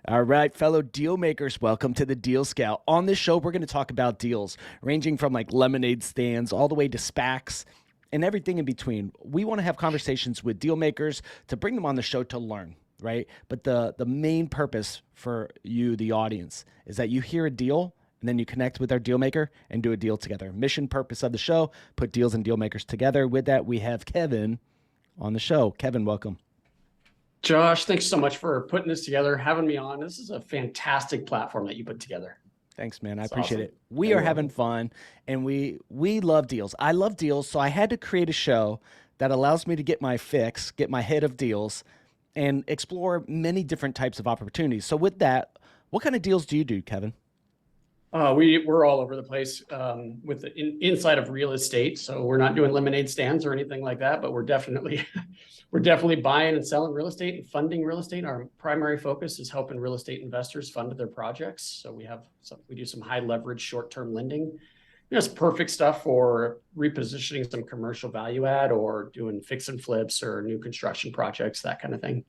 All right, fellow deal makers, welcome to the Deal Scout. On this show, we're going to talk about deals ranging from like lemonade stands all the way to SPACs and everything in between. We want to have conversations with deal makers to bring them on the show to learn, right? But the main purpose for you, the audience, is that you hear a deal and then you connect with our deal maker and do a deal together. Mission purpose of the show, put deals and deal makers together. With that, we have Kevin on the show. Kevin, welcome. Josh, thanks so much for putting this together, having me on. This is a fantastic platform that you put together. Thanks, man. I It's appreciate awesome. it. We You're are having welcome. fun and we love deals. I love deals, so I had to create a show that allows me to get my fix, get my head of deals, and explore many different types of opportunities. So with that, what kind of deals do you do, Kevin? We're all over the place with the inside of real estate. So we're not doing lemonade stands or anything like that, but we're definitely we're definitely buying and selling real estate and funding real estate. Our primary focus is helping real estate investors fund their projects. So we do some high leverage short-term lending. It's perfect stuff for repositioning some commercial value add or doing fix and flips or new construction projects, that kind of thing.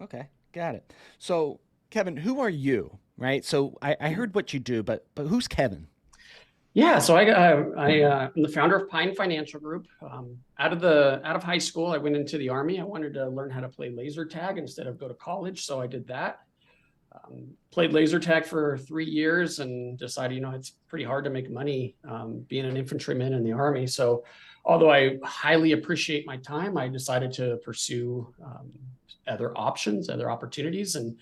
Okay, got it. So, Kevin, who are you? Right. So I heard what you do, but who's Kevin? Yeah, so I'm the founder of Pine Financial Group. Out of high school, I went into the Army. I wanted to learn how to play laser tag instead of go to college, so I did that. Played laser tag for 3 years and decided, it's pretty hard to make money being an infantryman in the Army. So, although I highly appreciate my time, I decided to pursue other options, other opportunities, and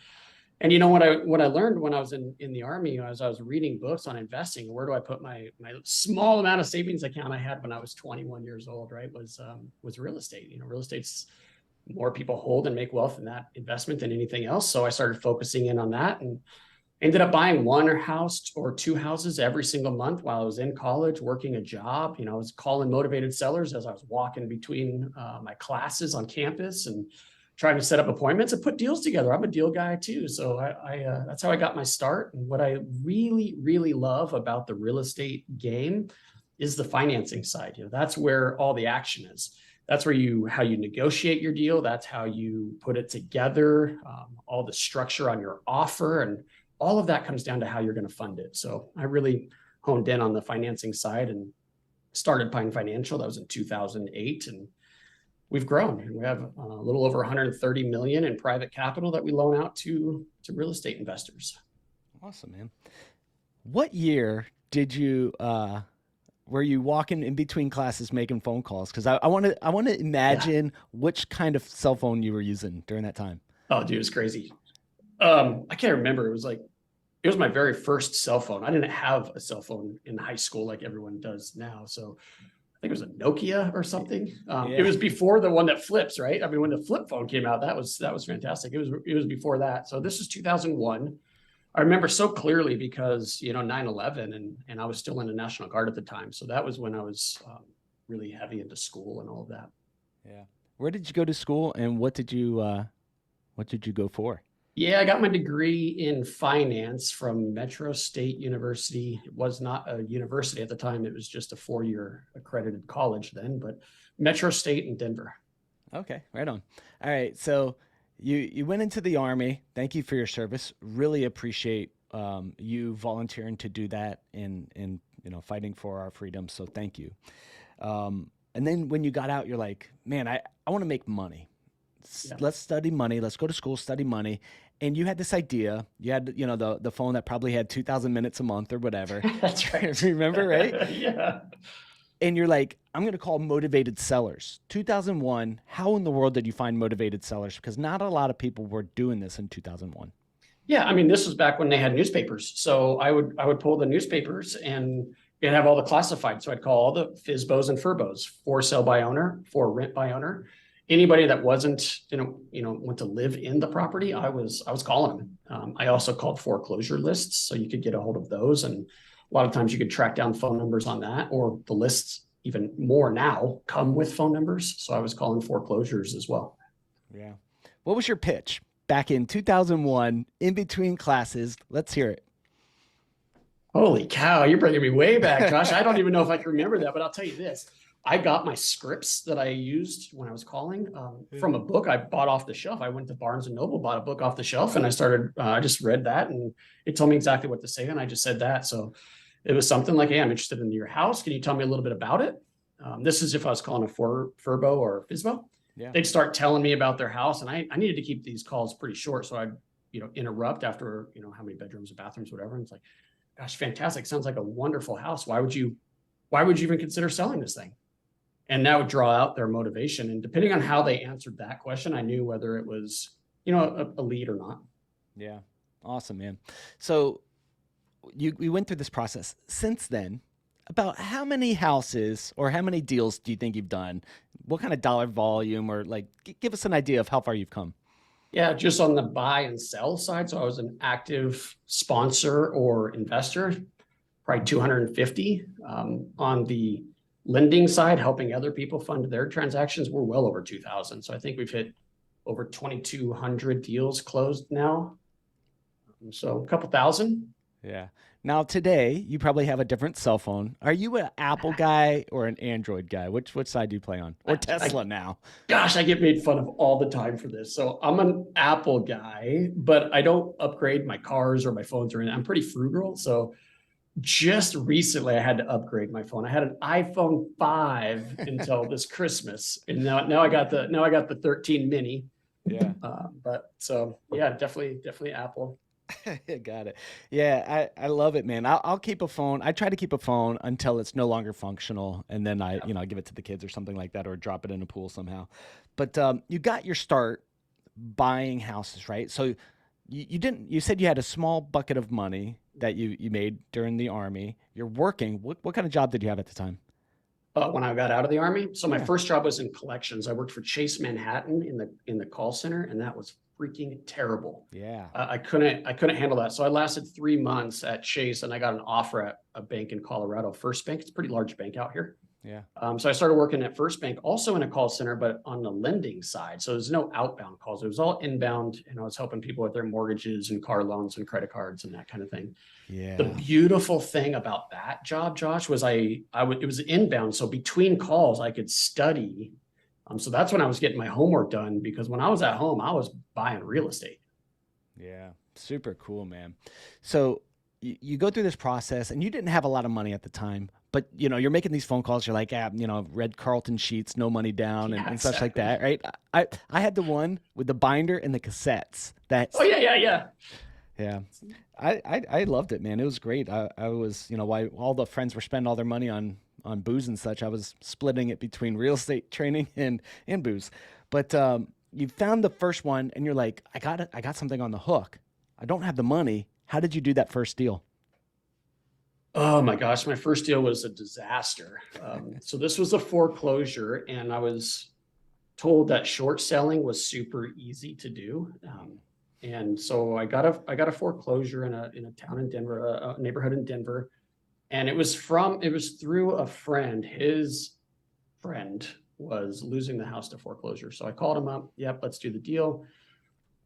what I learned when I was in the Army, as I was reading books on investing, where do I put my small amount of savings account I had when I was 21 years old, right? Was real estate. Real estate's more people hold and make wealth in that investment than anything else. So I started focusing in on that and ended up buying one house or two houses every single month while I was in college, working a job. I was calling motivated sellers as I was walking between my classes on campus and trying to set up appointments and put deals together. I'm a deal guy too. So that's how I got my start. And what I really, really love about the real estate game is the financing side. That's where all the action is. That's where how you negotiate your deal. That's how you put it together, all the structure on your offer. And all of that comes down to how you're going to fund it. So I really honed in on the financing side and started Pine Financial. That was in 2008. And we've grown. We have a little over 130 million in private capital that we loan out to real estate investors. Awesome, man. What year did you were you walking in between classes making phone calls? Because I want to Yeah. imagine which kind of cell phone you were using during that time. Oh, dude, it's crazy. I can't remember. It was my very first cell phone. I didn't have a cell phone in high school like everyone does now. So I think it was a Nokia or something. It Yeah. was before the one that flips, right? I mean, when the flip phone came out, that was fantastic. It was before that. So this is 2001. I remember so clearly because 9/11, and I was still in the National Guard at the time. So that was when I was really heavy into school and all of that. Yeah. Where did you go to school and what did you go for? Yeah, I got my degree in finance from Metro State University. It was not a university at the time. It was just a 4-year accredited college then, but Metro State in Denver. Okay, right on. All right, so you went into the army. Thank you for your service. Really appreciate you volunteering to do that and fighting for our freedom. So thank you. And then when you got out, you're like, man, I want to make money. Yeah, Let's study money. Let's go to school, study money. And you had this idea. You had the phone that probably had 2,000 minutes a month or whatever. that's right. Remember, right? Yeah. And you're like, I'm going to call motivated sellers. 2001, how in the world did you find motivated sellers? Because not a lot of people were doing this in 2001. Yeah, I mean, this was back when they had newspapers. So I would pull the newspapers and it'd have all the classified. So I'd call all the FSBOs and FURBOs, for sale by owner, for rent by owner. Anybody that wasn't, want to live in the property, I was calling them. I also called foreclosure lists, so you could get a hold of those, and a lot of times you could track down phone numbers on that, or the lists even more now come with phone numbers. So I was calling foreclosures as well. Yeah. What was your pitch back in 2001 in between classes? Let's hear Holy cow, you're bringing me way back, Josh. I don't even know if I can remember that, but I'll tell you this. I got my scripts that I used when I was calling from a book I bought off the shelf. I went to Barnes and Noble, bought a book off the shelf, and I just read that, and it told me exactly what to say, and I just said that. So it was something like, hey, I'm interested in your house. Can you tell me a little bit about it? This is if I was calling a Furbo or FISBO. Yeah. They'd start telling me about their house, and I needed to keep these calls pretty short. So I'd, interrupt after, how many bedrooms, bathrooms, whatever. And it's like, gosh, fantastic. Sounds like a wonderful house. Why would you even consider selling this thing? And that would draw out their motivation. And depending on how they answered that question, I knew whether it was, a lead or not. Yeah. Awesome, man. So we went through this process. Since then, about how many houses or how many deals do you think you've done? What kind of dollar volume, or like, give us an idea of how far you've come? Yeah, just on the buy and sell side. So I was an active sponsor or investor, probably 250. On the lending side, helping other people fund their transactions, we're well over 2,000. So I think we've hit over 2,200 deals closed now. So a couple thousand. Yeah. Now today, you probably have a different cell phone. Are you an Apple guy or an Android guy? Which side do you play on? Or Tesla now? Gosh, I get made fun of all the time for this. So I'm an Apple guy, but I don't upgrade my cars or my phones or anything. I'm pretty frugal. So just recently I had to upgrade my phone. I had an iPhone 5 until this Christmas. And now I got the 13 mini. Yeah. But so yeah, definitely Apple. Got it. Yeah, I love it, man. I'll keep a phone. I try to keep a phone until it's no longer functional, and then I give it to the kids or something like that, or drop it in a pool somehow. But you got your start buying houses, right? So you didn't. You said you had a small bucket of money that you made during the Army. You're working. What kind of job did you have at the time? When I got out of the Army, so my Yeah. first job was in collections. I worked for Chase Manhattan in the call center, and that was freaking terrible. Yeah. I couldn't handle that. So I lasted 3 months at Chase, and I got an offer at a bank in Colorado, First Bank. It's a pretty large bank out here. Yeah. So I started working at First Bank, also in a call center, but on the lending side. So there's no outbound calls. It was all inbound, and I was helping people with their mortgages and car loans and credit cards and that kind of thing. Yeah. The beautiful thing about that job, Josh, was it was inbound. So between calls, I could study. So that's when I was getting my homework done, because when I was at home, I was buying real estate. Yeah. Super cool, man. So you go through this process, and you didn't have a lot of money at the time, but you're making these phone calls. You're like, red Carlton sheets, no money down, and such like that, right? I had the one with the binder and the cassettes. Oh yeah. Yeah. I loved it, man. It was great. I was, while all the friends were spending all their money on booze and such, I was splitting it between real estate training and booze. But you found the first one, and you're like, I got something on the hook. I don't have the money. How did you do that first deal? Oh my gosh, my first deal was a disaster. So this was a foreclosure, and I was told that short selling was super easy to do. And so I got a foreclosure in a town in Denver, a neighborhood in Denver, and it was through a friend. His friend was losing the house to foreclosure, so I called him up. Yep, let's do the deal.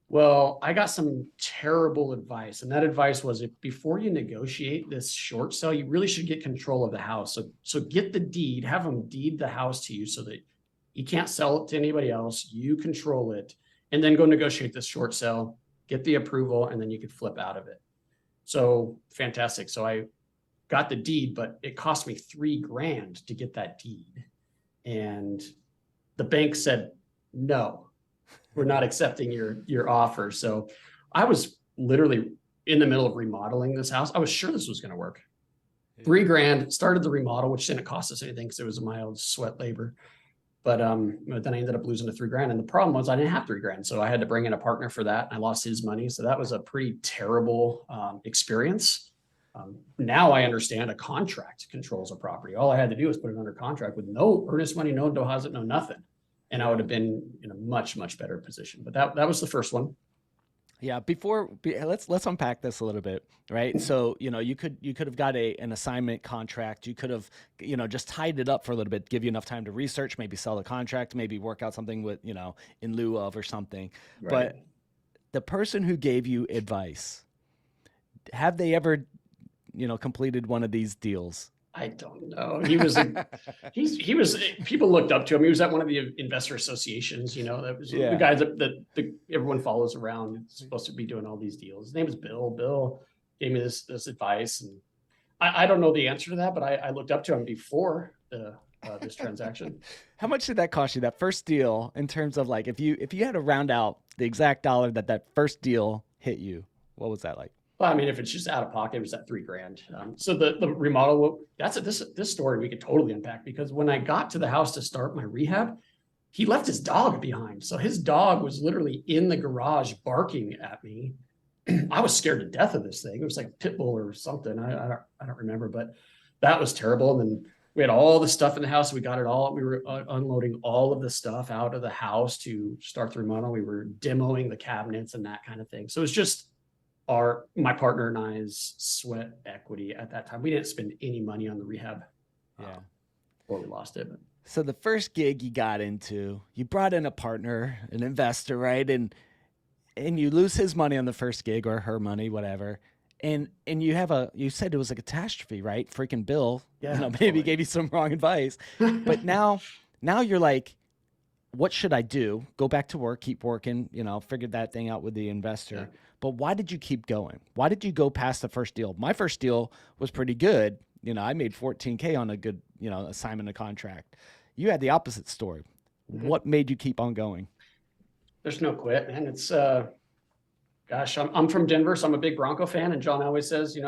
Well, I got some terrible advice, and that advice was, if before you negotiate this short sale, you really should get control of the house. So get the deed, have them deed the house to you, so that you can't sell it to anybody else. You control it, and then go negotiate this short sale, get the approval, and then you could flip out of it. So fantastic. So I got the deed, but it cost me $3,000 to get that deed. And the bank said, no, we're not accepting your offer. So I was literally in the middle of remodeling this house. I was sure this was going to work. $3,000, started the remodel, which didn't cost us anything because it was a mild sweat labor. But then I ended up losing the $3,000. And the problem was I didn't have $3,000. So I had to bring in a partner for that. I lost his money. So that was a pretty terrible experience. Now I understand a contract controls a property. All I had to do was put it under contract with no earnest money, no deposit, no nothing. And I would have been in a much, much better position. But that was the first one. Yeah, let's unpack this a little bit, right? So, you could have got an assignment contract. You could have, just tied it up for a little bit, give you enough time to research, maybe sell the contract, maybe work out something with, in lieu of or something. Right. But the person who gave you advice, have they ever, completed one of these deals? I don't know. He was he was people looked up to him. He was at one of the investor associations, that was the Yeah. guy that everyone follows around. It's supposed to be doing all these deals. His name is Bill. Bill gave me this advice, and I don't know the answer to that, but I looked up to him before this transaction. How much did that cost you, that first deal, in terms of like if you had to round out the exact dollar that first deal hit you, what was that like? Well, I mean, if it's just out of pocket, it was at $3,000. So the remodel, this story we could totally unpack, because when I got to the house to start my rehab, he left his dog behind. So his dog was literally in the garage barking at me. I was scared to death of this thing. It was like a pit bull or something. I don't remember, but that was terrible. And then we had all the stuff in the house. We got it all. We were unloading all of the stuff out of the house to start the remodel. We were demoing the cabinets and that kind of thing. So it was just my partner and I's sweat equity at that time. We didn't spend any money on the rehab. Yeah. Before we lost it. But. So the first gig you got into, you brought in a partner, an investor, right? And you lose his money on the first gig, or her money, whatever. And you said it was a catastrophe, right? Freaking Bill, Yeah, maybe totally. gave you some wrong advice. But now you're like, what should I do? Go back to work, keep working, figured that thing out with the investor. Yeah. But why did you keep going? Why did you go past the first deal? My first deal was pretty good. I made 14K on a good, assignment of contract. You had the opposite story. Mm-hmm. What made you keep on going? There's no quit, man. It's gosh, I'm from Denver, so I'm a big Bronco fan, and John always says,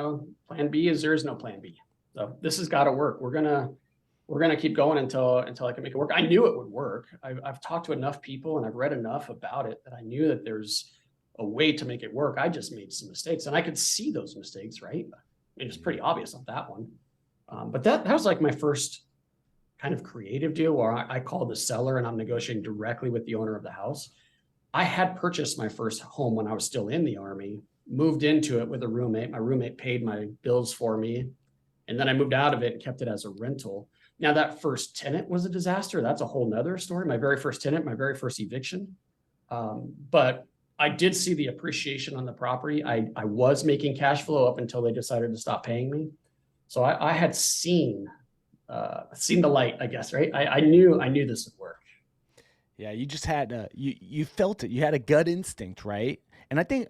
plan B is there is no plan B. So this has got to work. We're gonna keep going until I can make it work. I knew it would work. I've talked to enough people and I've read enough about it that I knew that there's a way to make it work. I just made some mistakes, and I could see those mistakes, right? I mean, it's pretty obvious on that one. But that was like my first kind of creative deal where I called the seller and I'm negotiating directly with the owner of the house. I had purchased my first home when I was still in the Army, moved into it with a roommate. My roommate paid my bills for me, and then I moved out of it and kept it as a rental. Now, that first tenant was a disaster. That's a whole nother story. My very first tenant, my very first eviction. But I did see the appreciation on the property. I was making cash flow up until they decided to stop paying me. So I had seen the light, I guess, right? I knew this would work. Yeah, you just had you felt it. You had a gut instinct, right? And I think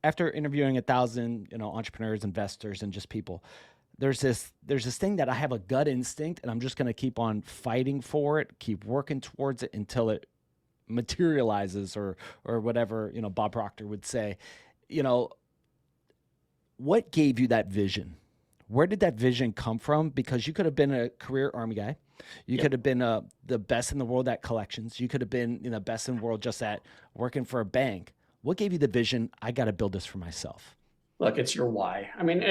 after interviewing 1,000 entrepreneurs, investors, and just people, there's this thing that I have a gut instinct, and I'm just going to keep on fighting for it, keep working towards it until it materializes, or whatever Bob Proctor would say. What gave you that vision? Where did that vision come from? Because you could have been a career Army guy. You could have been the best in the world at collections. You could have been the best in the world just at working for a bank. What gave you the vision? I got to build this for myself. Look, it's your why. I mean,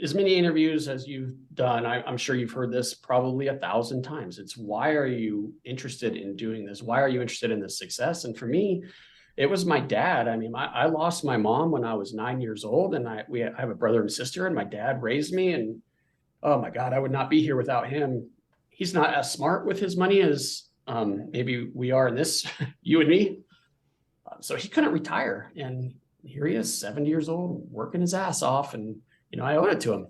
as many interviews as you've done, I'm sure you've heard this probably 1,000 times. It's, why are you interested in doing this? Why are you interested in this success? And for me, it was my dad. I mean, I lost my mom when I was 9 years old, and I have a brother and sister, and my dad raised me. And oh my God, I would not be here without him. He's not as smart with his money as maybe we are in this, you and me. So he couldn't retire, and here he is, 70 years old, working his ass off, and I owed it to him.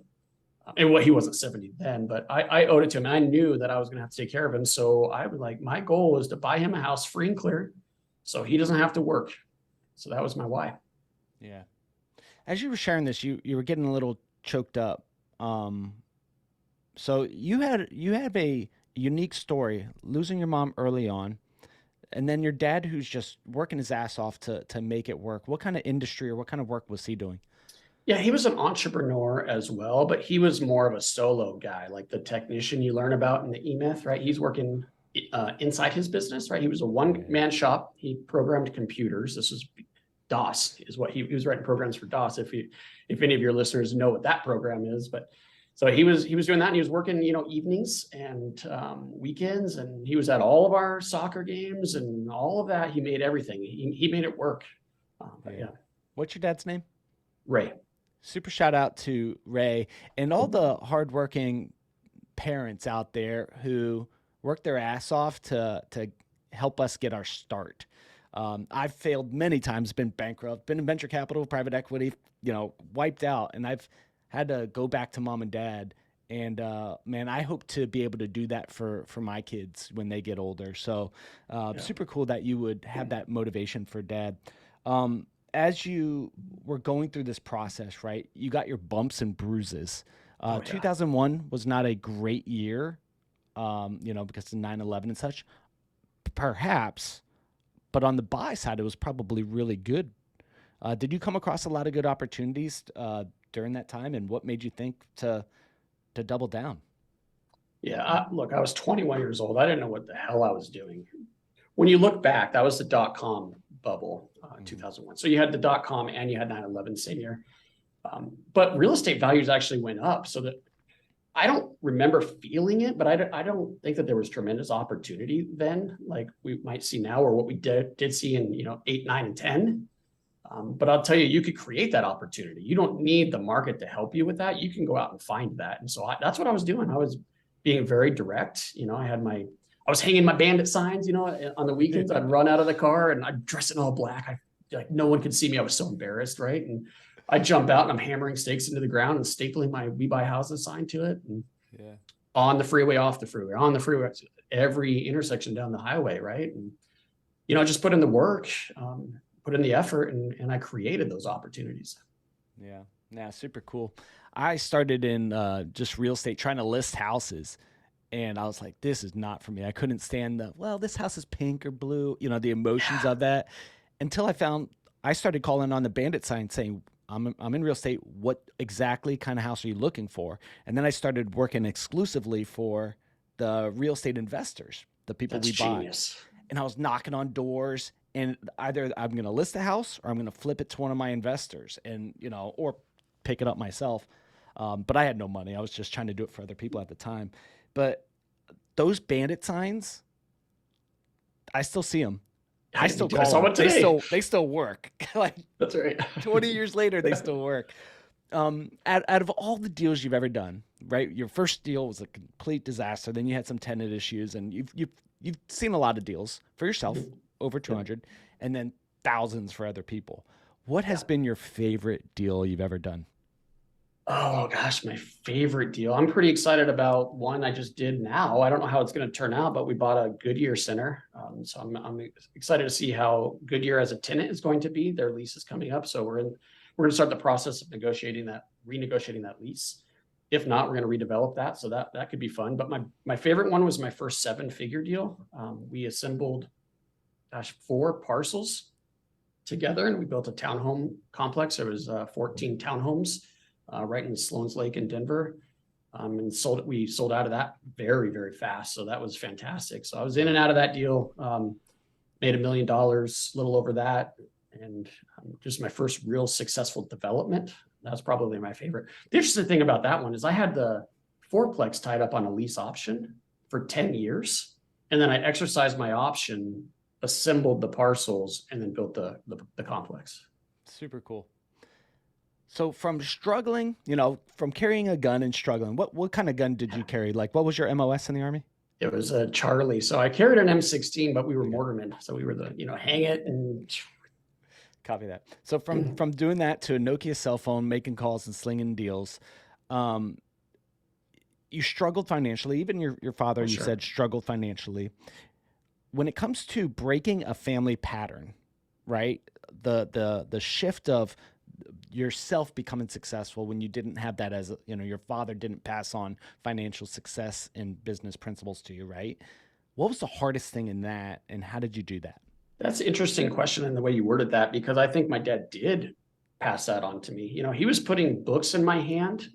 And he wasn't 70 then, but I owed it to him. And I knew that I was going to have to take care of him. So I was like, my goal was to buy him a house free and clear, so he doesn't have to work. So that was my why. Yeah. As you were sharing this, you were getting a little choked up. So you have a unique story, losing your mom early on, and then your dad who's just working his ass off to make it work. What kind of industry or what kind of work was he doing? Yeah, he was an entrepreneur as well, but he was more of a solo guy, like the technician you learn about in the E-Myth, right? He's working inside his business, right? He was a one-man shop. He programmed computers. This is DOS, is what he was writing programs for DOS. If any of your listeners know what that program is, but so he was doing that, and he was working, evenings and weekends, and he was at all of our soccer games and all of that. He made everything. He made it work. Yeah. What's your dad's name? Ray. Super shout out to Ray and all the hardworking parents out there who work their ass off to help us get our start. I've failed many times, been bankrupt, been in venture capital, private equity, wiped out. And I've had to go back to mom and dad And man, I hope to be able to do that for my kids when they get older. So Yeah. super cool that you would have that motivation for dad. As you were going through this process, right? You got your bumps and bruises. Oh yeah. 2001 was not a great year, because of 9/11 and such. Perhaps, but on the buy side, it was probably really good. Did you come across a lot of good opportunities during that time, and what made you think to double down? Yeah. Look, I was 21 years old. I didn't know what the hell I was doing. When you look back, that was the dot-com bubble, Mhm. 2001. So you had the dot-com and you had 9/11 same year. But real estate values actually went up. So that I don't remember feeling it, but I don't think that there was tremendous opportunity then, like we might see now, or what we did see in 8, 9, and 10. But I'll tell you, you could create that opportunity. You don't need the market to help you with that. You can go out and find that. And so that's what I was doing. I was being very direct. I was hanging my bandit signs. On the weekends, I'd run out of the car and I'd dress in all black. Like no one could see me. I was so embarrassed, right? And I jump out and I'm hammering stakes into the ground and stapling my "We Buy Houses" sign to it. And Yeah. on the freeway, off the freeway, on the freeway, every intersection down the highway, right? And just put in the work, put in the effort, and I created those opportunities. Yeah. Yeah. Super cool. I started in just real estate trying to list houses. And I was like, this is not for me. I couldn't stand this house is pink or blue, the emotions Yeah, of that until I started calling on the bandit sign saying, I'm in real estate. What exactly kind of house are you looking for? And then I started working exclusively for the real estate investors, the people that's we buy. genius. And I was knocking on doors, and either I'm going to list a house or I'm going to flip it to one of my investors, and or pick it up myself. But I had no money. I was just trying to do it for other people at the time. But those bandit signs, I still see them. I still I call saw them. one today. They still work. Like That's right. 20 years later, they still work. Out of all the deals you've ever done, right? Your first deal was a complete disaster. Then you had some tenant issues, and you've seen a lot of deals for yourself, over Yeah. 200, and then thousands for other people. What has Yeah. been your favorite deal you've ever done? Oh gosh, my favorite deal. I'm pretty excited about one I just did now. I don't know how it's going to turn out, but we bought a Goodyear Center. So I'm excited to see how Goodyear as a tenant is going to be. Their lease is coming up, so we're going to start the process of renegotiating that lease. If not, we're going to redevelop that. So that could be fun. But my favorite one was my first 7-figure deal. We assembled, 4 parcels together, and we built a townhome complex. There was 14 townhomes right in Sloan's Lake in Denver. And we sold out of that very, very fast. So that was fantastic. So I was in and out of that deal, made $1 million, a little over that. And just my first real successful development. That's probably my favorite. The interesting thing about that one is I had the fourplex tied up on a lease option for 10 years. And then I exercised my option, assembled the parcels, and then built the complex. Super cool. So from struggling, from carrying a gun and struggling, what kind of gun did you carry? Like, what was your MOS in the Army? It was a Charlie. So I carried an M16, but we were Okay. mortarmen. So we were hang it and Copy that. So from doing that to a Nokia cell phone, making calls and slinging deals, um, you struggled financially. Even your father, oh, you sure. said, struggled financially. When it comes to breaking a family pattern, right? The shift of yourself becoming successful when you didn't have that as your father didn't pass on financial success and business principles to you, right? What was the hardest thing in that, and how did you do that? That's an interesting question in the way you worded that, because I think my dad did pass that on to me. He was putting books in my hand,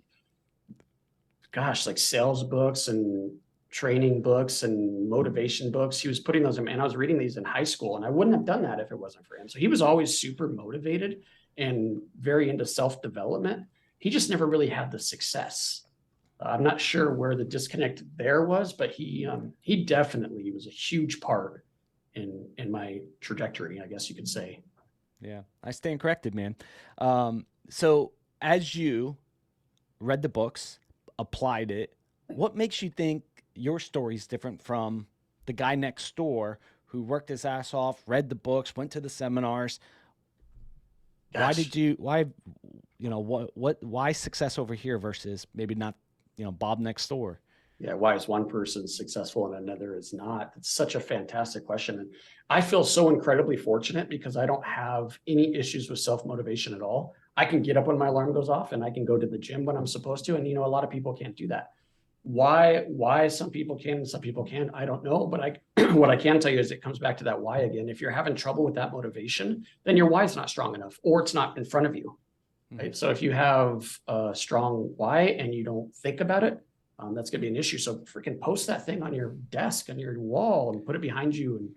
gosh, like sales books and training books and motivation books. He was putting those in, and I was reading these in high school, and I wouldn't have done that if it wasn't for him. So he was always super motivated and very into self-development. He just never really had the success. I'm not sure where the disconnect there was, but he definitely was a huge part in my trajectory, I guess you could say. Yeah, I stand corrected, man. So as you read the books, applied it, what makes you think your story is different from the guy next door who worked his ass off, read the books, went to the seminars? Why Gosh, did you, why, why success over here versus maybe not, Bob next door? Yeah, why is one person successful and another is not? It's such a fantastic question. And I feel so incredibly fortunate because I don't have any issues with self-motivation at all. I can get up when my alarm goes off and I can go to the gym when I'm supposed to. And a lot of people can't do that. Why some people can and some people can't, I don't know. But what I can tell you is it comes back to that why again. If you're having trouble with that motivation, then your why is not strong enough or it's not in front of you. Right. So if you have a strong why and you don't think about it, that's going to be an issue. So freaking post that thing on your desk, on your wall, and put it behind you.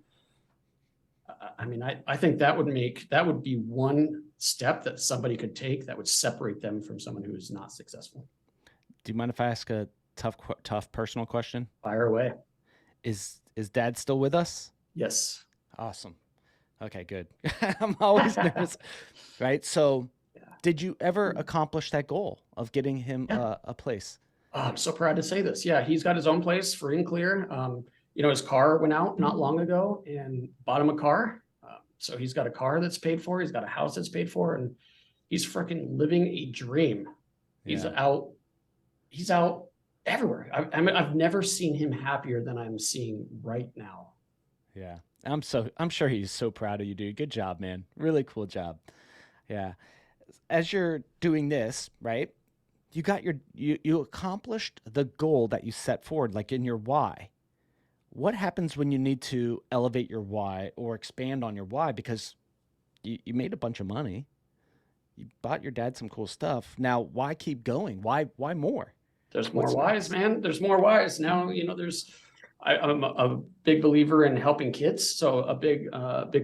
And I think that would be one step that somebody could take that would separate them from someone who is not successful. Do you mind if I ask a tough personal question? Fire away. Is Dad still with us? Yes. Awesome. Okay, good. I'm always nervous. Right. So did you ever accomplish that goal of getting him a place? Oh, I'm so proud to say this. Yeah, he's got his own place free and clear. His car went out not long ago and bought him a car. So he's got a car that's paid for. He's got a house that's paid for, and he's freaking living a dream. He's out everywhere. I've never seen him happier than I'm seeing right now. Yeah. I'm sure he's so proud of you, dude. Good job, man. Really cool job. Yeah. As you're doing this, right? You accomplished the goal that you set forward, like in your why. What happens when you need to elevate your why or expand on your why? Because you made a bunch of money. You bought your dad some cool stuff. Now, why keep going? Why more? There's more whys, man. There's more whys. Now, I'm a big believer in helping kids. So a big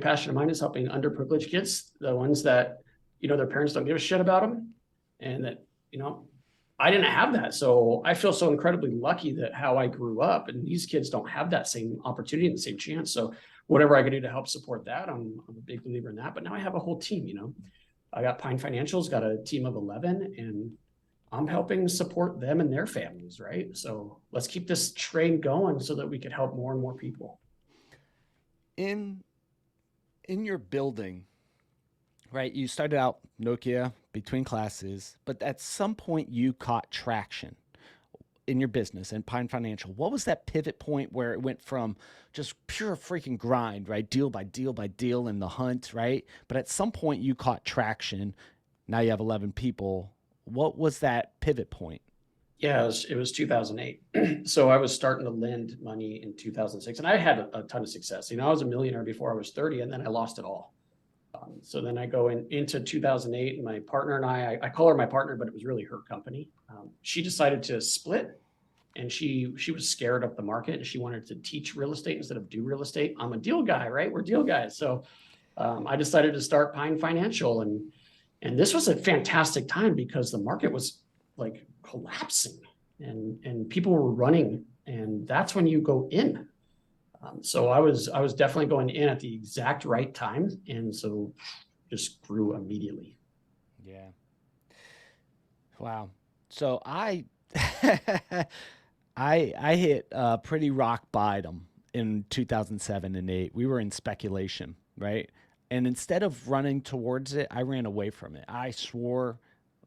passion of mine is helping underprivileged kids, the ones that, their parents don't give a shit about them. And that, I didn't have that. So I feel so incredibly lucky that how I grew up, and these kids don't have that same opportunity and the same chance. So whatever I can do to help support that, I'm a big believer in that. But now I have a whole team, I got Pine Financial's got a team of 11, and I'm helping support them and their families, right? So let's keep this train going so that we could help more and more people. In your building, right, you started out Nokia between classes, but at some point you caught traction in your business and Pine Financial. What was that pivot point where it went from just pure freaking grind, right? Deal by deal by deal in the hunt, right? But at some point you caught traction. Now you have 11 people. What was that pivot point? Yeah, it was 2008. So I was starting to lend money in 2006, and I had a ton of success. I was a millionaire before I was 30, and then I lost it all. So then I go into 2008, and my partner and I call her my partner, but it was really her company. She decided to split, and she was scared of the market, and she wanted to teach real estate instead of do real estate. I'm a deal guy, right? We're deal guys. So I decided to start Pine Financial, and this was a fantastic time because the market was like collapsing, and people were running, and that's when you go in. So I was definitely going in at the exact right time, and so just grew immediately. Yeah. Wow. So I hit pretty rock bottom in 2007 and 8. We were in speculation, right? And instead of running towards it, I ran away from it. I swore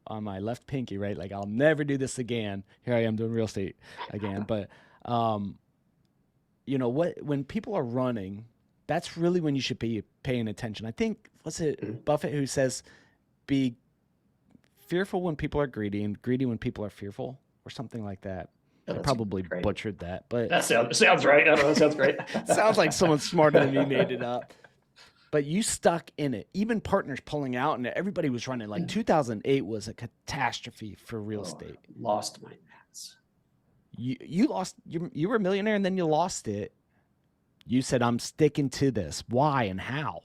on my left pinky, right? Like, I'll never do this again. Here I am doing real estate again. But when people are running, that's really when you should be paying attention. I think, was it Buffett who says, be fearful when people are greedy and greedy when people are fearful, or something like that. Yeah, I probably butchered that, but that sounds right. I don't know, that sounds great. Sounds like someone smarter than me made it up. But you stuck in it. Even partners pulling out, and everybody was running. Like 2008 was a catastrophe for real estate. I lost my ass. You lost. You were a millionaire, and then you lost it. You said, "I'm sticking to this." Why and how?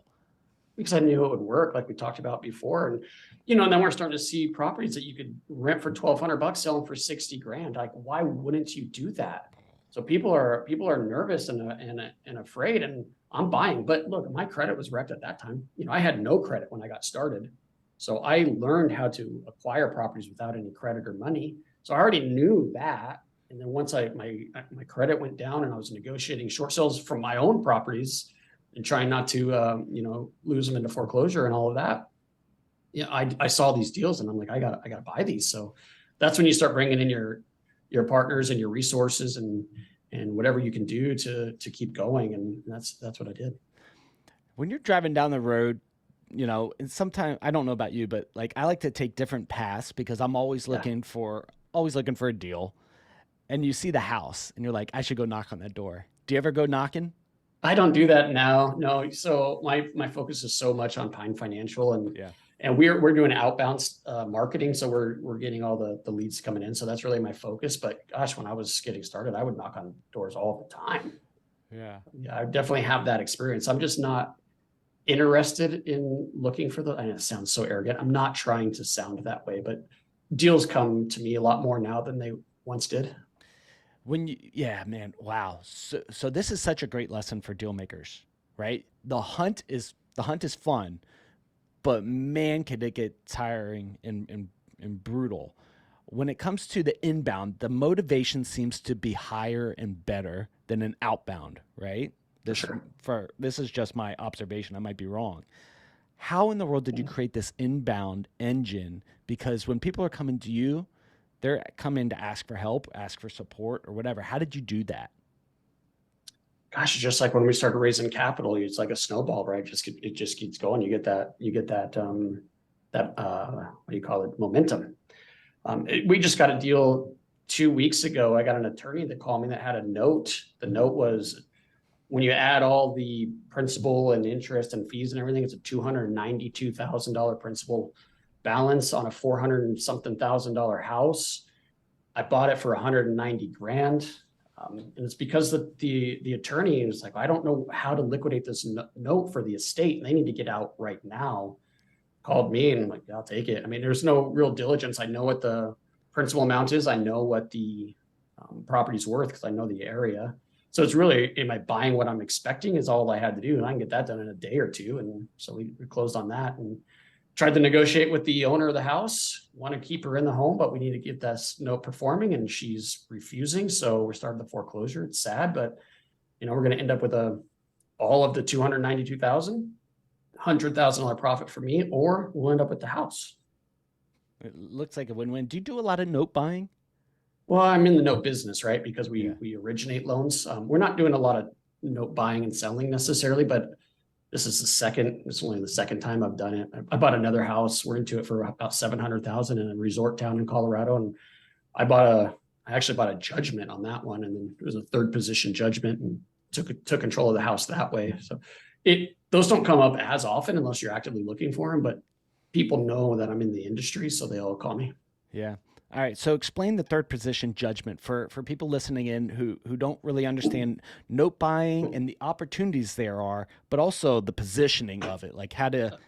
Because I knew it would work, like we talked about before, and then we're starting to see properties that you could rent for $1,200, sell them for $60,000. Like, why wouldn't you do that? So people are nervous and afraid, and I'm buying. But look, my credit was wrecked at that time. I had no credit when I got started, so I learned how to acquire properties without any credit or money. So I already knew that. And then once my credit went down, and I was negotiating short sales from my own properties and trying not to lose them into foreclosure and all of that. Yeah, I saw these deals, and I'm like, I gotta buy these. So that's when you start bringing in your your partners and your resources and whatever you can do to keep going. And that's what I did. When you're driving down the road, and sometimes I don't know about you, but like I like to take different paths because I'm Yeah. always looking for a deal. And you see the house and you're like, I should go knock on that door. Do you ever go knocking? I don't do that now. No. So my focus is so much on Pine Financial Yeah. and we're doing outbound marketing. So we're getting all the leads coming in. So that's really my focus. But gosh, when I was getting started, I would knock on doors all the time. Yeah. Yeah, I definitely have that experience. I'm just not interested in looking for I know it sounds so arrogant. I'm not trying to sound that way, but deals come to me a lot more now than they once did. Yeah, man, wow. So this is such a great lesson for deal makers, right? The hunt is fun, but man, could it get tiring and brutal. When it comes to the inbound, the motivation seems to be higher and better than an outbound, right? For sure. This is just my observation. I might be wrong. How in the world did you create this inbound engine? Because when people are coming to you, they're coming to ask for help, ask for support, or whatever. How did you do that? Gosh, just like when we started raising capital, it's like a snowball, right? It just keeps going. You get that what do you call it? Momentum. We just got a deal 2 weeks ago. I got an attorney that called me that had a note. The note was when you add all the principal and interest and fees and everything, it's a $292,000 principal balance on a 400 and something $1,000 house. I bought it for 190 grand. And it's because the attorney was like, I don't know how to liquidate this note for the estate. And they need to get out right now. Called me and I'm like, I'll take it. I mean, there's no real diligence. I know what the principal amount is. I know what the property's worth because I know the area. So it's really, am I buying what I'm expecting is all I had to do. And I can get that done in a day or two. And so we closed on that and tried to negotiate with the owner of the house, want to keep her in the home, but we need to get this note performing and she's refusing. So we're starting the foreclosure. It's sad, but we're going to end up with all of the 292,000, $100,000 profit for me, or we'll end up with the house. It looks like a win-win. Do you do a lot of note buying? Well, I'm in the note business, right? Because Yeah. we originate loans. We're not doing a lot of note buying and selling necessarily, but this is only the second time I've done it. I bought another house. We're into it for about 700,000 in a resort town in Colorado. And I actually bought a judgment on that one. And then it was a third position judgment and took control of the house that way. So those don't come up as often unless you're actively looking for them, but people know that I'm in the industry. So they all call me. Yeah. All right. So explain the third position judgment for people listening in who don't really understand note buying and the opportunities there are, but also the positioning of it, like how to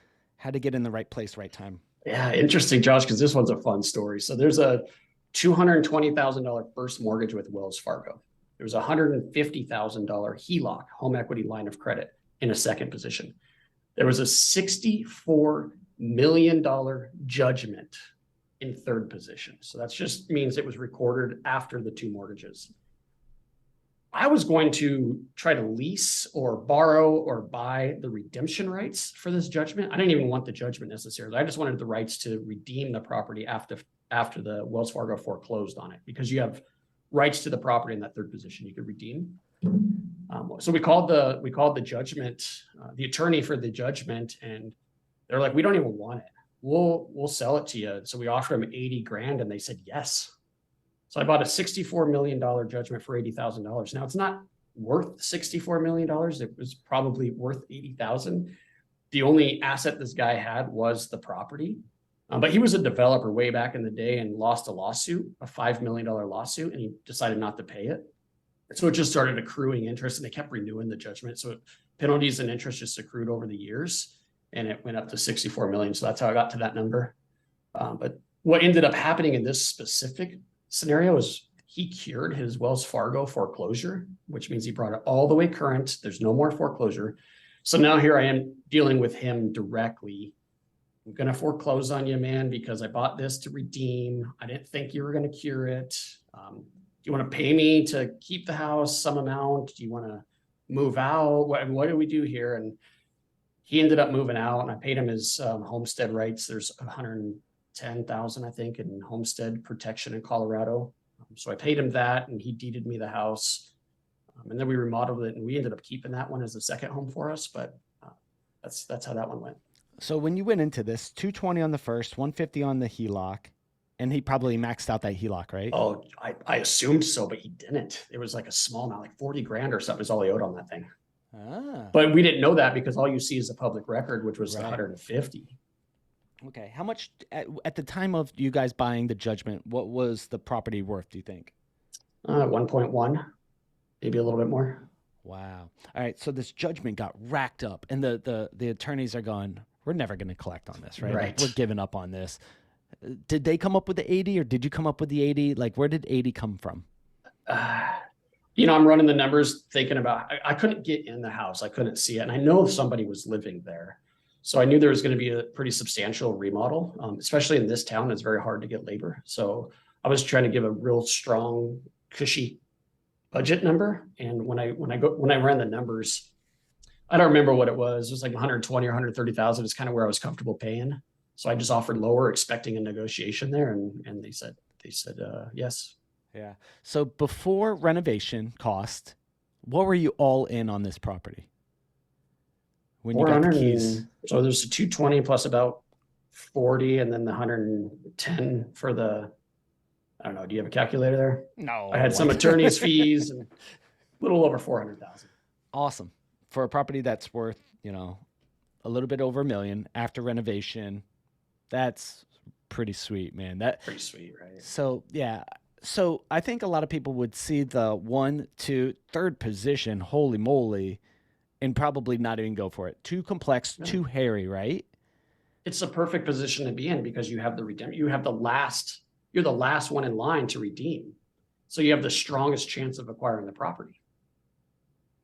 get in the right place, right time. Yeah, interesting, Josh, because this one's a fun story. So there's a $220,000 first mortgage with Wells Fargo. There was a $150,000 HELOC, home equity line of credit, in a second position. There was a $64 million judgment in third position. So that just means it was recorded after the two mortgages. I was going to try to lease or borrow or buy the redemption rights for this judgment. I didn't even want the judgment necessarily. I just wanted the rights to redeem the property after the Wells Fargo foreclosed on it, because you have rights to the property in that third position you could redeem. So we called the judgment, the attorney for the judgment, and they're like, we don't even want it. We'll sell it to you. So we offered them 80 grand and they said yes. So I bought a $64 million judgment for $80,000. Now it's not worth $64 million. It was probably worth 80,000. The only asset this guy had was the property. But he was a developer way back in the day and lost a lawsuit, a $5 million lawsuit, and he decided not to pay it. So it just started accruing interest and they kept renewing the judgment. So penalties and interest just accrued over the years. And it went up to 64 million. So that's how I got to that number. But what ended up happening in this specific scenario is he cured his Wells Fargo foreclosure, which means he brought it all the way current. There's no more foreclosure. So now here I am dealing with him directly. I'm going to foreclose on you, man, because I bought this to redeem. I didn't think you were going to cure it. Do you want to pay me to keep the house some amount? Do you want to move out? What do we do here? And he ended up moving out and I paid him his homestead rights. There's 110,000, I think, in homestead protection in Colorado. So I paid him that, and he deeded me the house. And then we remodeled it, and we ended up keeping that one as the second home for us. But that's how that one went. So when you went into this, 220 on the first, 150 on the HELOC, and he probably maxed out that HELOC, right? Oh, I assumed so, but he didn't. It was like a small amount, like 40 grand or something is all he owed on that thing. But we didn't know that because all you see is a public record, which was 150. Okay. How much at the time of you guys buying the Judgment, what was the property worth, do you think? 1.1, maybe a little bit more. Wow. All right. So this Judgment got racked up, and the attorneys are going, we're never going to collect on this, right? Right. Like, we're giving up on this. Did they come up with the 80, or did you come up with the 80? Like, where did 80 come from? I'm running the numbers thinking about, I couldn't get in the house. I couldn't see it. And I know somebody was living there. So I knew there was going to be a pretty substantial remodel, especially in this town. It's very hard to get labor. So I was trying to give a real strong, cushy budget number. And when I ran the numbers, I don't remember what it was. It was like 120 or 130,000. It's kind of where I was comfortable paying. So I just offered lower, expecting a negotiation there, and they said yes. Yeah. So before renovation cost, what were you all in on this property when you got the keys? So there's a 220 plus about 40, and then the 110 for the, I don't know. Do you have a calculator there? No. I had some attorney's fees and a little over 400,000. Awesome. For a property that's worth, a little bit over $1 million after renovation. That's pretty sweet, man. That's pretty sweet, right? So yeah. So I think a lot of people would see the 1, 2, third position, holy moly, and probably not even go for it. Too complex, too hairy, right? It's a perfect position to be in because you have the redemption. You're the last one in line to redeem. So you have the strongest chance of acquiring the property.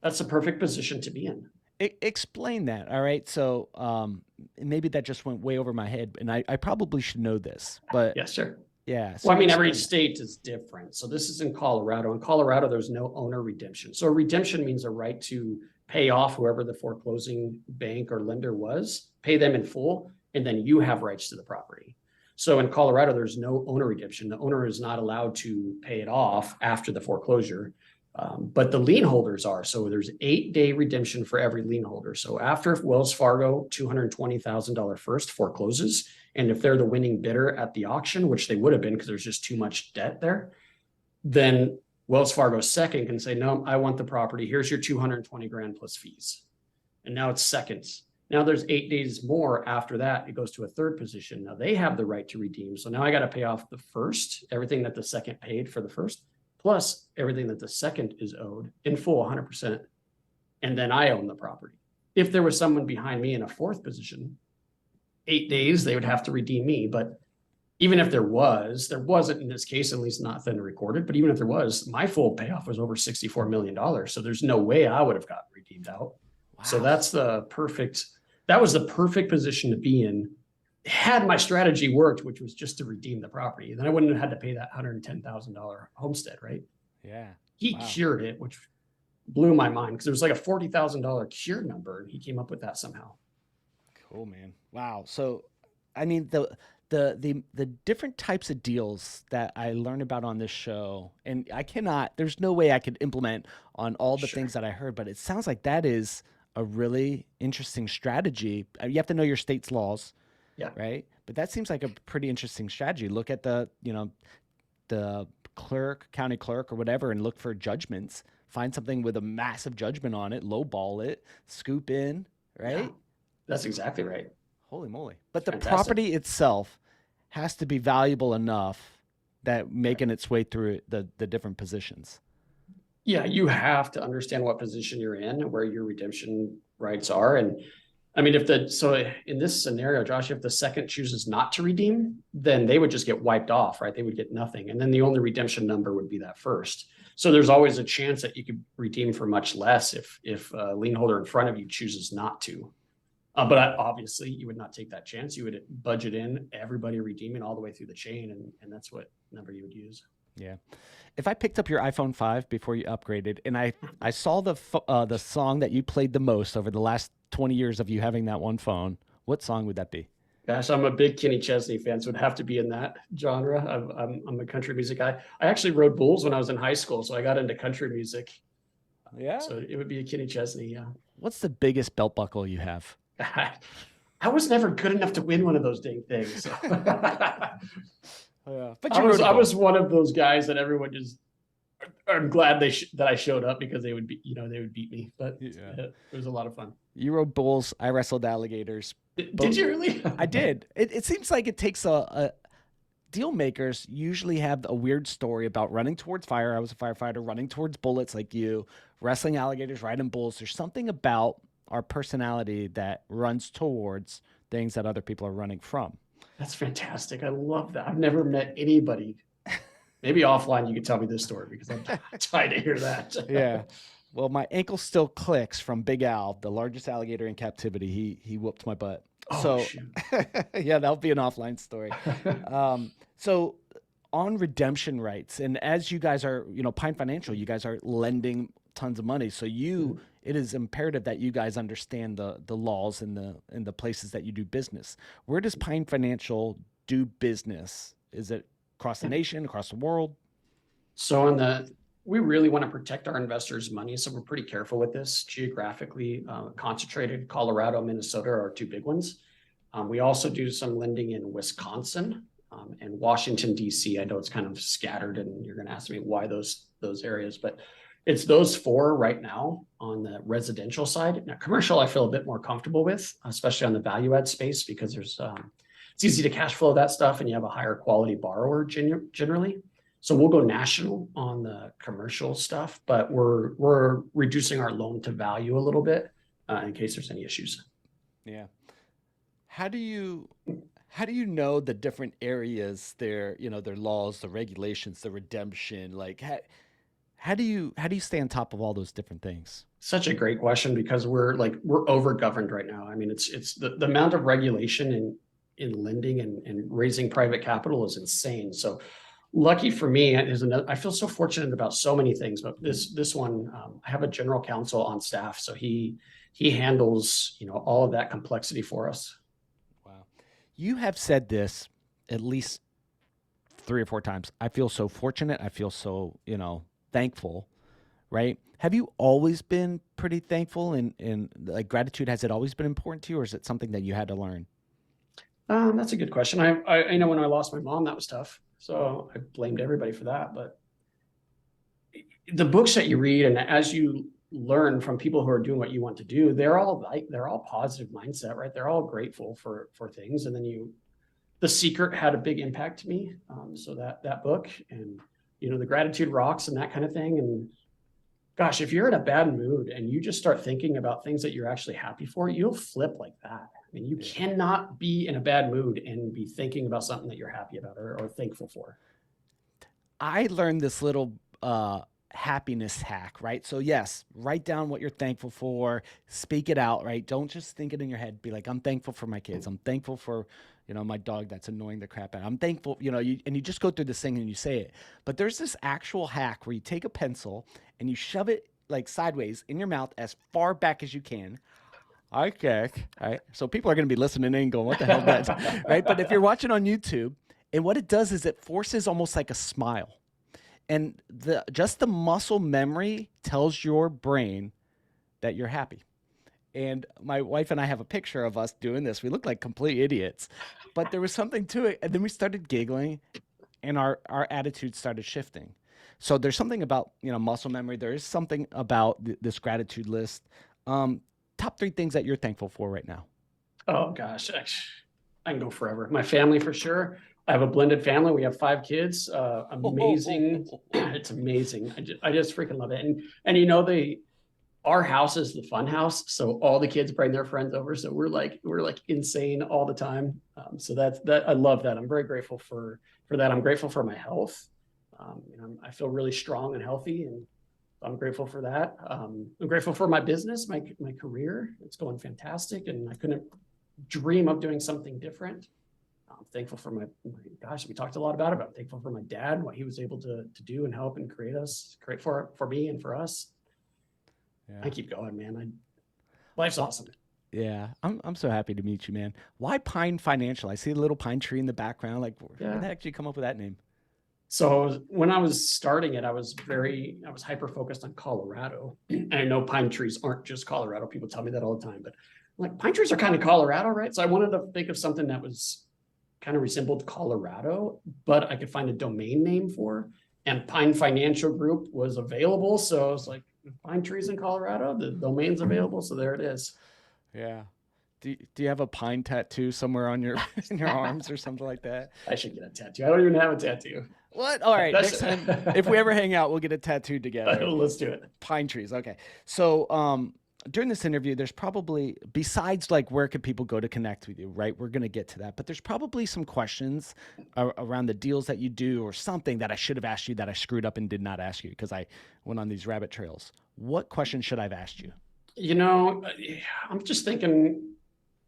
That's a perfect position to be in. Explain that. All right. So maybe that just went way over my head, and I probably should know this, but yes, sure. Yeah. So well, I mean, every state is different. So this is in Colorado. In Colorado, there's no owner redemption. So a redemption means a right to pay off whoever the foreclosing bank or lender was, pay them in full, and then you have rights to the property. So in Colorado, there's no owner redemption. The owner is not allowed to pay it off after the foreclosure. But the lien holders are. So there's 8-day redemption for every lien holder. So after Wells Fargo $220,000 first forecloses, and if they're the winning bidder at the auction, which they would have been because there's just too much debt there, then Wells Fargo second can say, no, I want the property. Here's your 220 grand plus fees. And now it's seconds. Now there's 8 days more after that. It goes to a third position. Now they have the right to redeem. So now I got to pay off the first, everything that the second paid for the first, plus everything that the second is owed in full 100%. And then I own the property. If there was someone behind me in a fourth position, 8 days, they would have to redeem me. But even if there wasn't in this case, at least nothing recorded. But even if there was, my full payoff was over $64 million. So there's no way I would have gotten redeemed out. Wow. So that was the perfect position to be in. Had my strategy worked, which was just to redeem the property, then I wouldn't have had to pay that $110,000 homestead, right? Yeah. He cured it, which blew my mind because there was like a $40,000 cure number, and he came up with that somehow. Cool, man. Wow. So, I mean, the different types of deals that I learned about on this show, and there's no way I could implement on all the things that I heard, but it sounds like that is a really interesting strategy. You have to know your state's laws. Yeah. Right. But that seems like a pretty interesting strategy. Look at the clerk, county clerk or whatever, and look for judgments, find something with a massive judgment on it, lowball it, scoop in. Right. Yeah, that's exactly right. Holy moly. But the property itself has to be valuable enough that making its way through the different positions. Yeah. You have to understand what position you're in and where your redemption rights are. And I mean, so in this scenario, Josh, if the second chooses not to redeem, then they would just get wiped off, right? They would get nothing. And then the only redemption number would be that first. So there's always a chance that you could redeem for much less if a lien holder in front of you chooses not to. But obviously you would not take that chance. You would budget in everybody redeeming all the way through the chain. And that's what number you would use. Yeah. If I picked up your iPhone 5 before you upgraded, and I saw the song that you played the most over the last 20 years of you having that one phone, what song would that be? Gosh, I'm a big Kenny Chesney fan, so it'd have to be in that genre. I'm a country music guy. I actually rode bulls when I was in high school, so I got into country music. Yeah. So it would be a Kenny Chesney, yeah. What's the biggest belt buckle you have? I was never good enough to win one of those dang things. So. Yeah, but I was one of those guys that everyone just. I'm glad that I showed up because they would be, they would beat me. But yeah. It was a lot of fun. You rode bulls. I wrestled alligators. Did you really? I did. It seems like it takes a deal makers usually have a weird story about running towards fire. I was a firefighter, running towards bullets like you, wrestling alligators, riding bulls. There's something about our personality that runs towards things that other people are running from. That's fantastic. I love that. I've never met anybody. Maybe offline you could tell me this story because I'm trying to hear that. Yeah. Well, my ankle still clicks from Big Al, the largest alligator in captivity. He whooped my butt. Oh, so shoot. Yeah, that'll be an offline story. So on redemption rights, and as you guys are, Pine Financial, you guys are lending tons of money. So it is imperative that you guys understand the laws and the places that you do business. Where does Pine Financial do business? Is it across the nation, across the world? So we really want to protect our investors' money. So we're pretty careful with this. Geographically concentrated, Colorado, Minnesota are our two big ones. We also do some lending in Wisconsin and Washington, D.C. I know it's kind of scattered and you're going to ask me why those areas, but it's those four right now on the residential side. Now, commercial, I feel a bit more comfortable with, especially on the value add space, because it's easy to cash flow that stuff and you have a higher quality borrower generally. So we'll go national on the commercial stuff, but we're reducing our loan to value a little bit in case there's any issues. Yeah. How do you know the different areas, their laws, the regulations, the redemption? Like how do you stay on top of all those different things? Such a great question because we're over governed right now. I mean, it's the amount of regulation in lending and raising private capital is insane. So lucky for me I feel so fortunate about so many things, but this one, I have a general counsel on staff. So he handles, all of that complexity for us. Wow. You have said this at least 3 or 4 times. I feel so fortunate. I feel so, thankful, right? Have you always been pretty thankful and like gratitude? Has it always been important to you, or is it something that you had to learn? That's a good question. I know when I lost my mom, that was tough. So I blamed everybody for that. But the books that you read and as you learn from people who are doing what you want to do, they're all positive mindset, right? They're all grateful for things. And then The Secret had a big impact to me. So that book and, the gratitude rocks and that kind of thing. And gosh, if you're in a bad mood and you just start thinking about things that you're actually happy for, you'll flip like that. I mean, you cannot be in a bad mood and be thinking about something that you're happy about or thankful for. I learned this little happiness hack, right? So yes, write down what you're thankful for, speak it out, right? Don't just think it in your head. Be like, I'm thankful for my kids. I'm thankful for, my dog that's annoying the crap out. I'm thankful, and you just go through this thing and you say it. But there's this actual hack where you take a pencil and you shove it like sideways in your mouth as far back as you can. Okay. All right. So people are going to be listening in and going, what the hell is that? Right. But if you're watching on YouTube, and what it does is it forces almost like a smile. And just the muscle memory tells your brain that you're happy. And my wife and I have a picture of us doing this. We look like complete idiots, but there was something to it. And then we started giggling and our attitude started shifting. So there's something about, muscle memory. There is something about this gratitude list. Top 3 things that you're thankful for right now. Oh gosh, I can go forever. My family for sure. I have a blended family. We have 5 kids. Amazing. It's amazing. I just freaking love it. And our house is the fun house. So all the kids bring their friends over. So we're like insane all the time. So that I love that. I'm very grateful for that. I'm grateful for my health. I feel really strong and healthy, and I'm grateful for that. I'm grateful for my business, my career. It's going fantastic, and I couldn't dream of doing something different. I'm thankful for my gosh, we talked a lot about it, but I'm thankful for my dad, what he was able to do and help and create for me and for us. Yeah. I keep going, man. Life's awesome. Yeah, I'm so happy to meet you, man. Why Pine Financial? I see a little pine tree in the background. Like, where Yeah. the heck did you come up with that name? So when I was starting it, I was hyper focused on Colorado. And I know pine trees aren't just Colorado. People tell me that all the time, but like pine trees are kind of Colorado, right? So I wanted to think of something that was kind of resembled Colorado, but I could find a domain name for. And Pine Financial Group was available. So I was like, pine trees in Colorado, the domain's available. So there it is. Yeah. Do you have a pine tattoo somewhere on your in your arms or something like that? I should get a tattoo. I don't even have a tattoo. What? All right. That's Next time, if we ever hang out, we'll get a tattoo together. let's do it. Pine trees. Okay. So during this interview, there's probably, besides like where could people go to connect with you, right? We're gonna get to that, but there's probably some questions around the deals that you do or something that I should have asked you that I screwed up and did not ask you because I went on these rabbit trails. What question should I have asked you? You know, I'm just thinking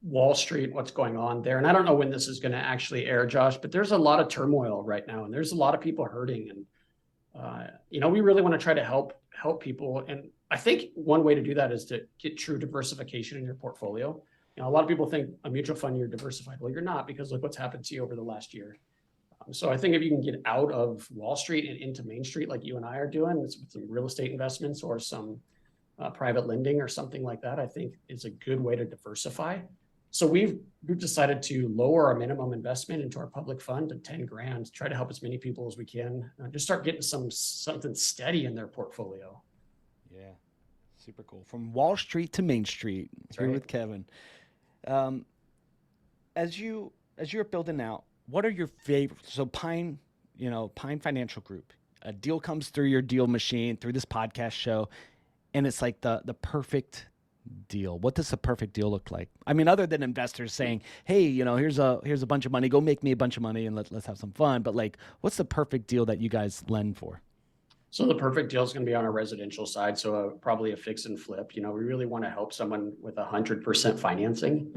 Wall Street, what's going on there. And I don't know when this is going to actually air, Josh, but there's a lot of turmoil right now, and there's a lot of people hurting. And we really want to try to help people. And I think one way to do that is to get true diversification in your portfolio. A lot of people think a mutual fund you're diversified. Well, you're not, because look what's happened to you over the last year. So I think if you can get out of Wall Street and into Main Street, like you and I are doing, with some real estate investments or some private lending or something like that, I think is a good way to diversify. So we've decided to lower our minimum investment into our public fund to 10 grand, try to help as many people as we can, just start getting something steady in their portfolio. Yeah, super cool. From Wall Street to Main Street, That's here right. with Kevin. Um, as you're building out, what are your favorite? So Pine Financial Group. A deal comes through your deal machine through this podcast show, and it's like the perfect deal. What does the perfect deal look like? I mean, other than investors saying, "Hey, here's a bunch of money. Go make me a bunch of money and let's have some fun." But like, what's the perfect deal that you guys lend for? So the perfect deal is going to be on our residential side. So probably a fix and flip. We really want to help someone with 100% financing.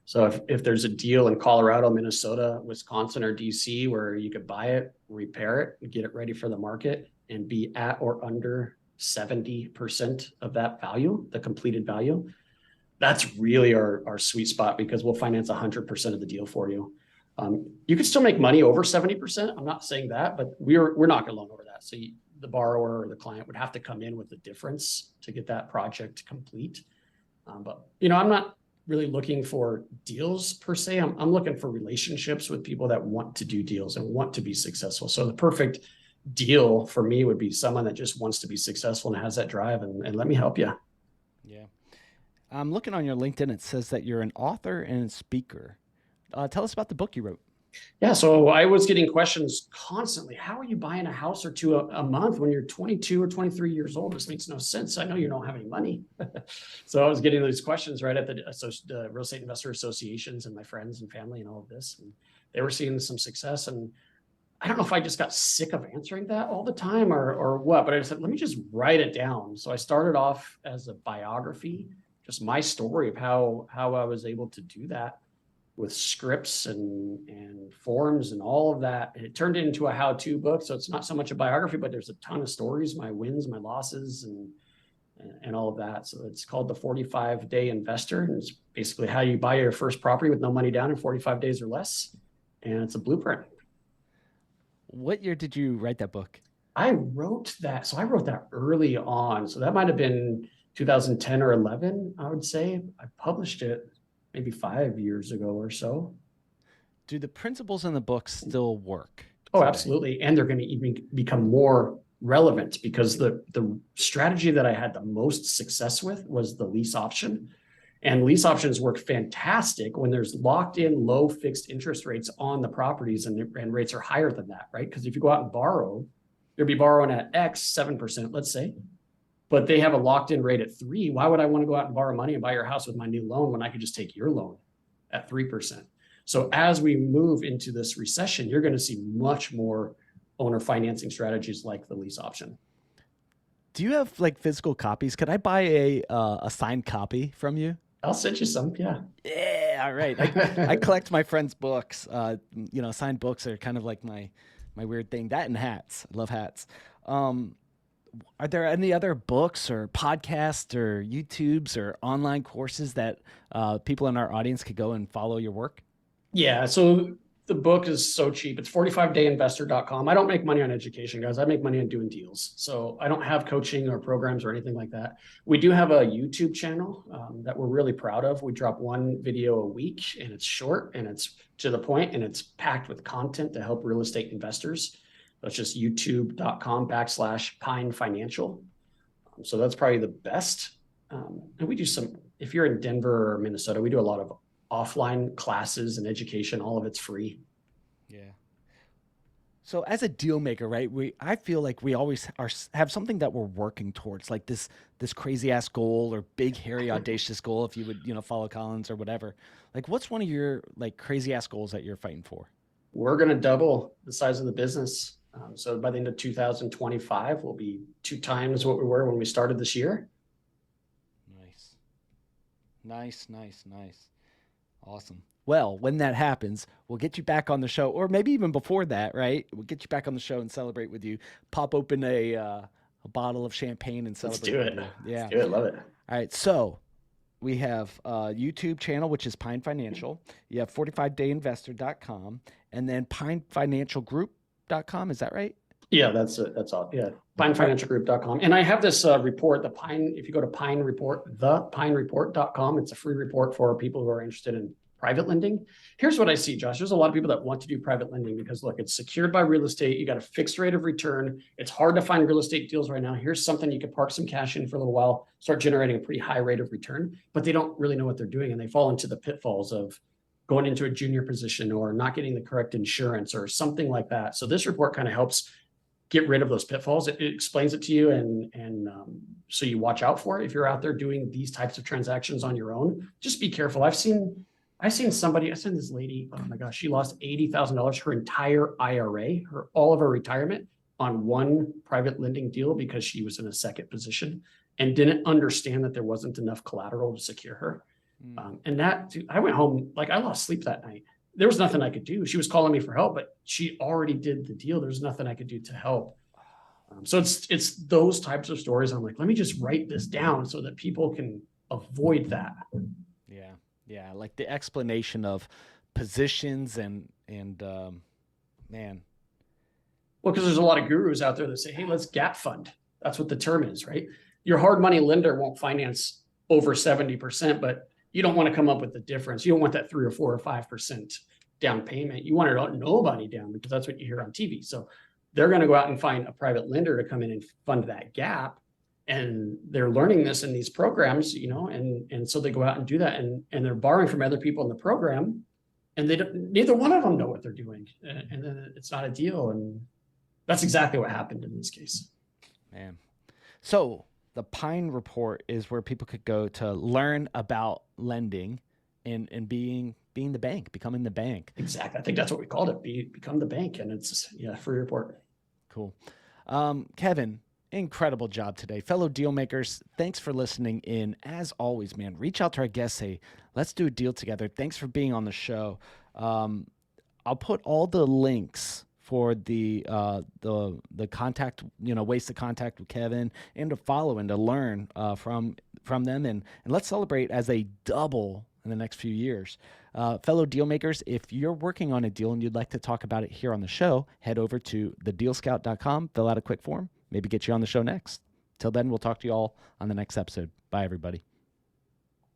So if there's a deal in Colorado, Minnesota, Wisconsin, or DC where you could buy it, repair it, get it ready for the market, and be at or under 70% of that value, the completed value, that's really our sweet spot, because we'll finance 100% of the deal for you. You can still make money over 70%. I'm not saying that, but we're not going to loan over that. So the borrower or the client would have to come in with the difference to get that project complete. But I'm not really looking for deals per se. I'm looking for relationships with people that want to do deals and want to be successful. So the perfect deal for me would be someone that just wants to be successful and has that drive, and let me help you. Yeah. I'm looking on your LinkedIn. It says that you're an author and speaker. Tell us about the book you wrote. Yeah, so I was getting questions constantly. How are you buying a house or two a month when you're 22 or 23 years old? This makes no sense. I know you don't have any money. So I was getting these questions right at the Real Estate Investor Associations and my friends and family and all of this. And they were seeing some success. And I don't know if I just got sick of answering that all the time or what, but I said, let me just write it down. So I started off as a biography, just my story of how I was able to do that with scripts and forms and all of that. And it turned into a how-to book. So it's not so much a biography, but there's a ton of stories, my wins, my losses, and all of that. So it's called the 45-Day Investor. And it's basically how you buy your first property with no money down in 45 days or less. And it's a blueprint. What year did you write that book? I wrote that. So I wrote that early on. So that might have been 2010 or 11, I would say. I published it maybe 5 years ago or so. Do the principles in the book still work? Oh, absolutely. And they're going to even become more relevant, because the strategy that I had the most success with was the lease option. And lease options work fantastic when there's locked in low fixed interest rates on the properties, and rates are higher than that, right? Because if you go out and borrow, you'll be borrowing at X 7%, let's say, but they have a locked in rate at 3. Why would I want to go out and borrow money and buy your house with my new loan when I could just take your loan at 3%? So as we move into this recession, you're going to see much more owner financing strategies like the lease option. Do you have like physical copies? Could I buy a signed copy from you? I'll send you some. Yeah. Yeah. All right. I collect my friends' books. Signed books are kind of like my weird thing. That and hats. I love hats. are there any other books or podcasts or YouTubes or online courses that people in our audience could go and follow your work? Yeah. So the book is so cheap. It's 45dayinvestor.com. I don't make money on education, guys. I make money on doing deals. So I don't have coaching or programs or anything like that. We do have a YouTube channel that we're really proud of. We drop one video a week, and it's short and it's to the point, and it's packed with content to help real estate investors. That's just youtube.com/Pine Financial. So that's probably the best. And we do some, if you're in Denver or Minnesota, we do a lot of offline classes and education. All of it's free. Yeah. So as a deal maker, right, I feel like we always have something that we're working towards, like this crazy ass goal or big, hairy, audacious goal, if you would, follow Collins or whatever. Like, what's one of your like crazy ass goals that you're fighting for? We're going to double the size of the business. So by the end of 2025, we'll be 2 times what we were when we started this year. Nice. Awesome. Well, when that happens, we'll get you back on the show, or maybe even before that, right? We'll get you back on the show and celebrate with you. Pop open a bottle of champagne and celebrate. Let's do it. With you. Yeah. Let's do it. Love it. All right. So we have a YouTube channel, which is Pine Financial. You have 45dayinvestor.com, and then pinefinancialgroup.com. Is that right? Yeah, that's it. That's all. Yeah. Pinefinancialgroup.com. And I have this report, if you go to thepinereport.com, it's a free report for people who are interested in private lending. Here's what I see, Josh. There's a lot of people that want to do private lending because look, it's secured by real estate. You got a fixed rate of return. It's hard to find real estate deals right now. Here's something you could park some cash in for a little while, start generating a pretty high rate of return, but they don't really know what they're doing. And they fall into the pitfalls of going into a junior position or not getting the correct insurance or something like that. So this report kind of helps get rid of those pitfalls. It explains it to you, and so you watch out for it. If you're out there doing these types of transactions on your own, just be careful. I've seen this lady, oh my gosh, she lost $80,000, her entire IRA, all of her retirement on one private lending deal because she was in a second position and didn't understand that there wasn't enough collateral to secure her. And that, dude, I went home, like I lost sleep that night. There was nothing I could do. She was calling me for help, but she already did the deal. There's nothing I could do to help. So it's those types of stories. I'm like, let me just write this down so that people can avoid that. Yeah. Like the explanation of positions and man. Well, because there's a lot of gurus out there that say, hey, let's gap fund. That's what the term is, right? Your hard money lender won't finance over 70%, but you don't want to come up with the difference. You don't want that 3 or 4 or 5% down payment. You want it nobody down because that's what you hear on TV. So they're going to go out and find a private lender to come in and fund that gap. And they're learning this in these programs, and so they go out and do that, and they're borrowing from other people in the program, and neither one of them know what they're doing, and then it's not a deal. And that's exactly what happened in this case. Man. So the Pine Report is where people could go to learn about lending and being the bank, becoming the bank. Exactly. I think that's what we called it. Become the bank. And it's free report. Cool. Kevin, incredible job today. Fellow deal makers, thanks for listening in. As always, man, reach out to our guests. Say, let's do a deal together. Thanks for being on the show. I'll put all the links for the contact, ways to contact with Kevin and to follow and to learn from them. And let's celebrate as they double in the next few years. Fellow deal makers, if you're working on a deal and you'd like to talk about it here on the show, head over to thedealscout.com, fill out a quick form, maybe get you on the show next. Till then, we'll talk to you all on the next episode. Bye, everybody.